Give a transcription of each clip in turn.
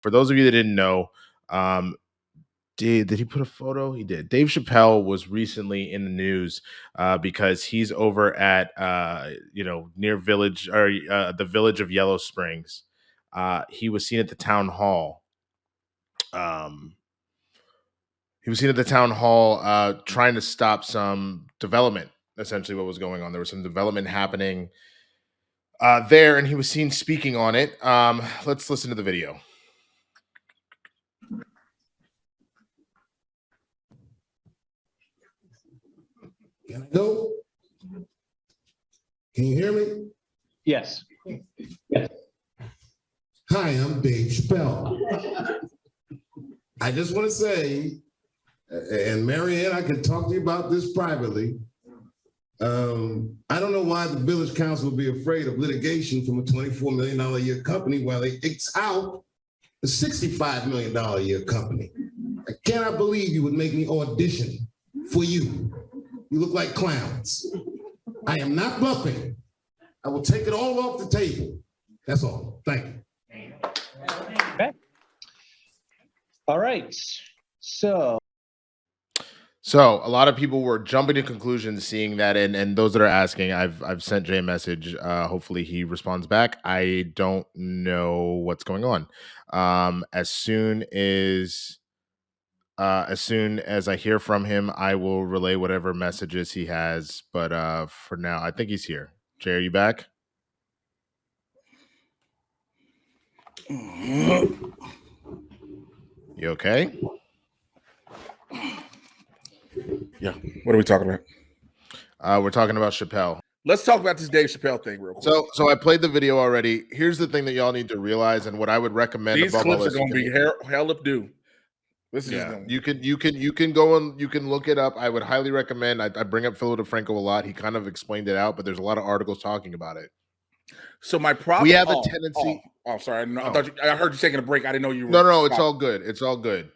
For those of you that didn't know, did he put a photo? He did. Dave Chappelle was recently in the news because he's over at near Village or the Village of Yellow Springs. He was seen at the town hall. He was seen at the town hall trying to stop some development. Essentially, what was going on? There was some development happening there, and he was seen speaking on it. Let's listen to the video. Can I go? Can you hear me? Yes. Yes. Hi, I'm Dave Chappelle. I just want to say, and Marianne, I can talk to you about this privately. I don't know why the village council would be afraid of litigation from a $24 million a year company while they X out a $65 million a year company. I cannot believe you would make me audition for you. You look like clowns. I am not bluffing. I will take it all off the table. That's all. Thank you. Okay. All right. So a lot of people were jumping to conclusions seeing that, and those that are asking, I've sent Jay a message. Hopefully he responds back. I don't know what's going on. As soon as I hear from him, I will relay whatever messages he has. But for now, I think he's here. Jay, are you back? You okay? Yeah. What are we talking about? We're talking about Chappelle. Let's talk about this Dave Chappelle thing real quick. So I played the video already. Here's the thing that y'all need to realize, and what I would recommend. These clips are going to be hell if do. This is you can go and you can look it up. I would highly recommend. I bring up Philo DeFranco a lot. He kind of explained it out, but there's a lot of articles talking about it. So my problem. We have a tendency. Oh, sorry. I heard you taking a break. I didn't know you were. No, it's all good. It's all good.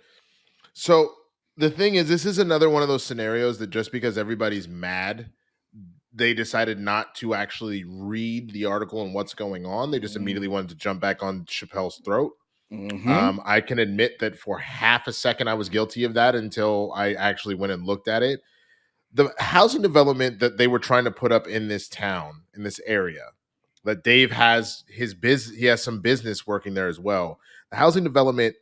So the thing is, this is another one of those scenarios that just because everybody's mad, they decided not to actually read the article and what's going on. They just immediately wanted to jump back on Chappelle's throat. I can admit that for half a second I was guilty of that until I actually went and looked at it. The housing development that they were trying to put up in this town, in this area, that Dave has his business, he has some business working there as well. The housing development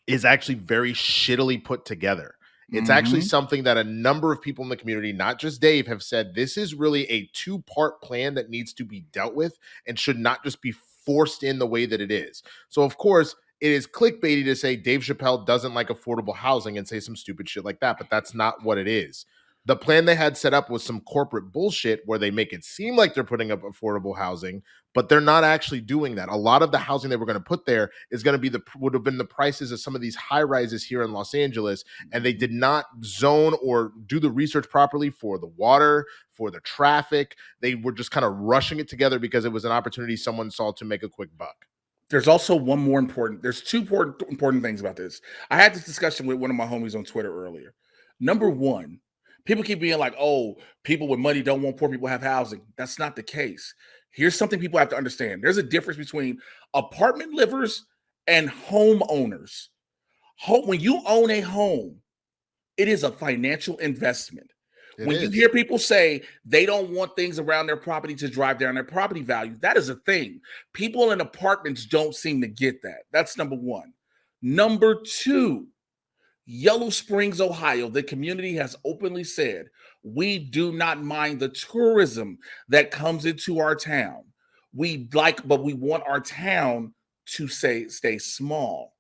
is actually very shittily put together. It's actually something that a number of people in the community, not just Dave, have said this is really a two-part plan that needs to be dealt with and should not just be forced in the way that it is. So, of course, it is clickbaity to say Dave Chappelle doesn't like affordable housing and say some stupid shit like that, but that's not what it is. The plan they had set up was some corporate bullshit where they make it seem like they're putting up affordable housing, but they're not actually doing that. A lot of the housing they were going to put there is going to be would have been the prices of some of these high rises here in Los Angeles, and they did not zone or do the research properly for the water, for the traffic. They were just kind of rushing it together because it was an opportunity someone saw to make a quick buck. There's also one more there's two important things about this. I had this discussion with one of my homies on Twitter earlier. Number one, people keep being like, oh, people with money don't want poor people to have housing. That's not the case. Here's something people have to understand. There's a difference between apartment livers and homeowners. When you own a home, it is a financial investment. When you hear people say they don't want things around their property to drive down their property value, that is a thing. People in apartments don't seem to get that. That's number one. Number two, Yellow Springs, Ohio, the community has openly said, we do not mind the tourism that comes into our town. But we want our town to stay small.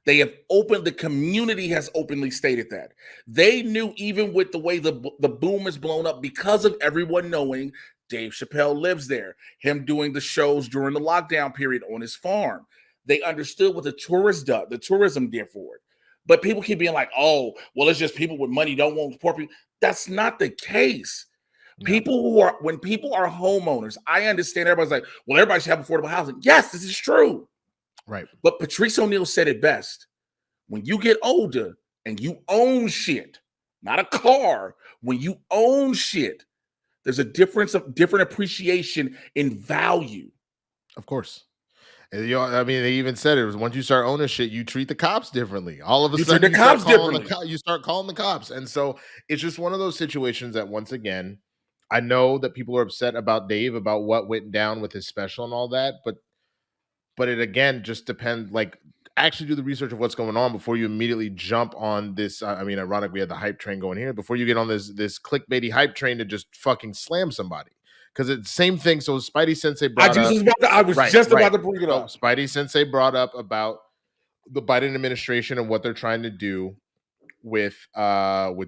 They have the community has openly stated that. They knew even with the way the boom is blown up because of everyone knowing Dave Chappelle lives there, him doing the shows during the lockdown period on his farm. They understood what the tourism did for it. But people keep being like, oh, well, it's just people with money don't want poor people. That's not the case. No. When people are homeowners, I understand everybody's like, well, everybody should have affordable housing. Yes, this is true. Right. But Patrice O'Neal said it best. When you get older and you own shit, not a car, when you own shit, there's a different appreciation in value. Of course. And, I mean, they even said it was once you start owning shit, you treat the cops differently. All of a You sudden, treat the start cops calling differently. you start calling the cops, and so it's just one of those situations that, once again, I know that people are upset about Dave about what went down with his special and all that, but it again just depends. Like, actually do the research of what's going on before you immediately jump on this. I mean, ironic we had the hype train going here before you get on this clickbaity hype train to just fucking slam somebody, because it's the same thing. So Spidey Sensei brought up. I was Right, just right. about to bring it So up. Spidey Sensei brought up about the Biden administration and what they're trying to do with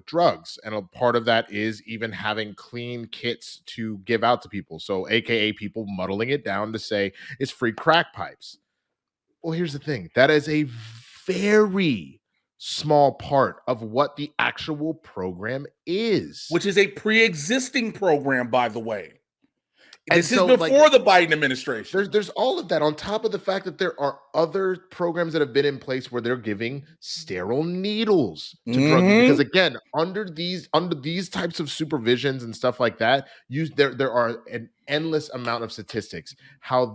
drugs, and a part of that is even having clean kits to give out to people. So, AKA people muddling it down to say it's free crack pipes. Well, here's the thing: that is a very small part of what the actual program is. Which is a pre-existing program, by the way. And This is so, like, before the Biden administration. there's all of that on top of the fact that there are other programs that have been in place where they're giving sterile needles to drug users. Because again, under these types of supervisions and stuff like that, there are an endless amount of statistics how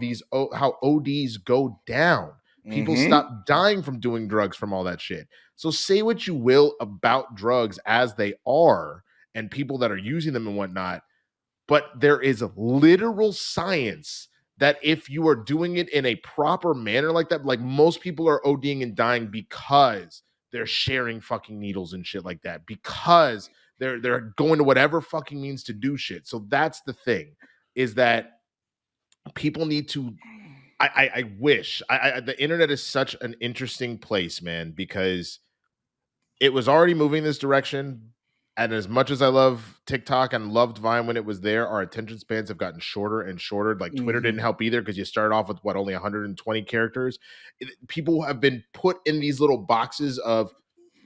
ODs go down. People stop dying from doing drugs from all that shit. So say what you will about drugs as they are and people that are using them and whatnot, but there is literal science that if you are doing it in a proper manner like that, like most people are ODing and dying because they're sharing fucking needles and shit like that, because they're going to whatever fucking means to do shit. So that's the thing, is that people need to. I wish the internet is such an interesting place, man, because it was already moving this direction. And as much as I love TikTok and loved Vine when it was there, our attention spans have gotten shorter and shorter. Like, Twitter didn't help either, because you started off with only 120 characters. People have been put in these little boxes of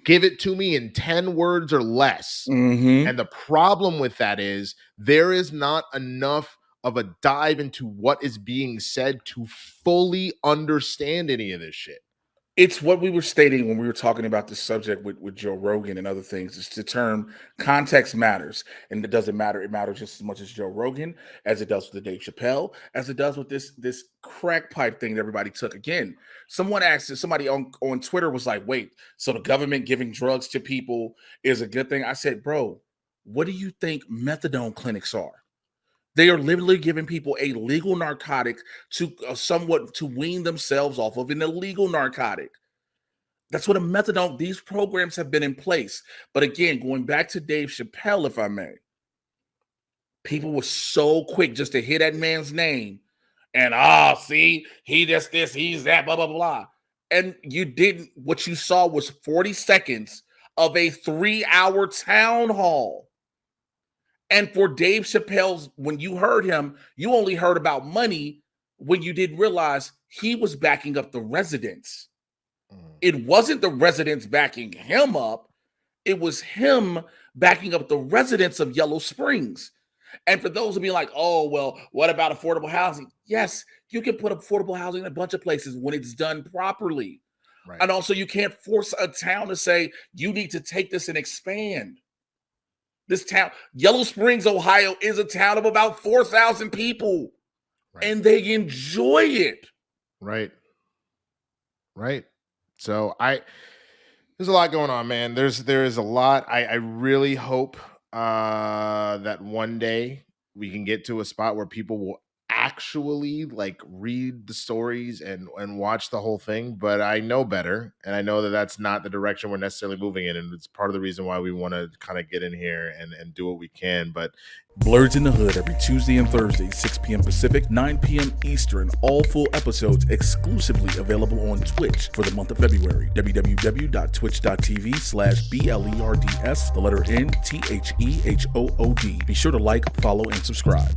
give it to me in 10 words or less. And the problem with that is there is not enough of a dive into what is being said to fully understand any of this shit. It's what we were stating when we were talking about this subject with Joe Rogan and other things. It's the term context matters. And it doesn't matter. It matters just as much as Joe Rogan, as it does with the Dave Chappelle, as it does with this crack pipe thing that everybody took. Again, someone asked, somebody on Twitter was like, wait, so the government giving drugs to people is a good thing? I said, bro, what do you think methadone clinics are? They are literally giving people a legal narcotic to somewhat to wean themselves off of an illegal narcotic. That's what a methadone. These programs have been in place. But again, going back to Dave Chappelle, if I may, people were so quick just to hear that man's name and see, he just this, he's that, blah, blah, blah. And you didn't, what you saw was 40 seconds of a 3-hour town hall. And for Dave Chappelle's, when you heard him, you only heard about money when you didn't realize he was backing up the residents. It wasn't the residents backing him up. It was him backing up the residents of Yellow Springs. And for those who be like, oh, well, what about affordable housing? Yes, you can put affordable housing in a bunch of places when it's done properly. Right. And also, you can't force a town to say, you need to take this and expand. This town, Yellow Springs, Ohio, is a town of about 4,000 people, and they enjoy it. Right. So there's a lot going on, man. There is a lot. I really hope that one day we can get to a spot where people will actually like read the stories and watch the whole thing. But I know better, and I know that that's not the direction we're necessarily moving in, and it's part of the reason why we want to kind of get in here and do what we can. But Blerds in the Hood every Tuesday and Thursday, 6 p.m. Pacific, 9 p.m. Eastern. All full episodes exclusively available on Twitch for the month of February. www.twitch.tv/BLERDS, the letter NTHEHOOD. Be sure to like, follow, and subscribe.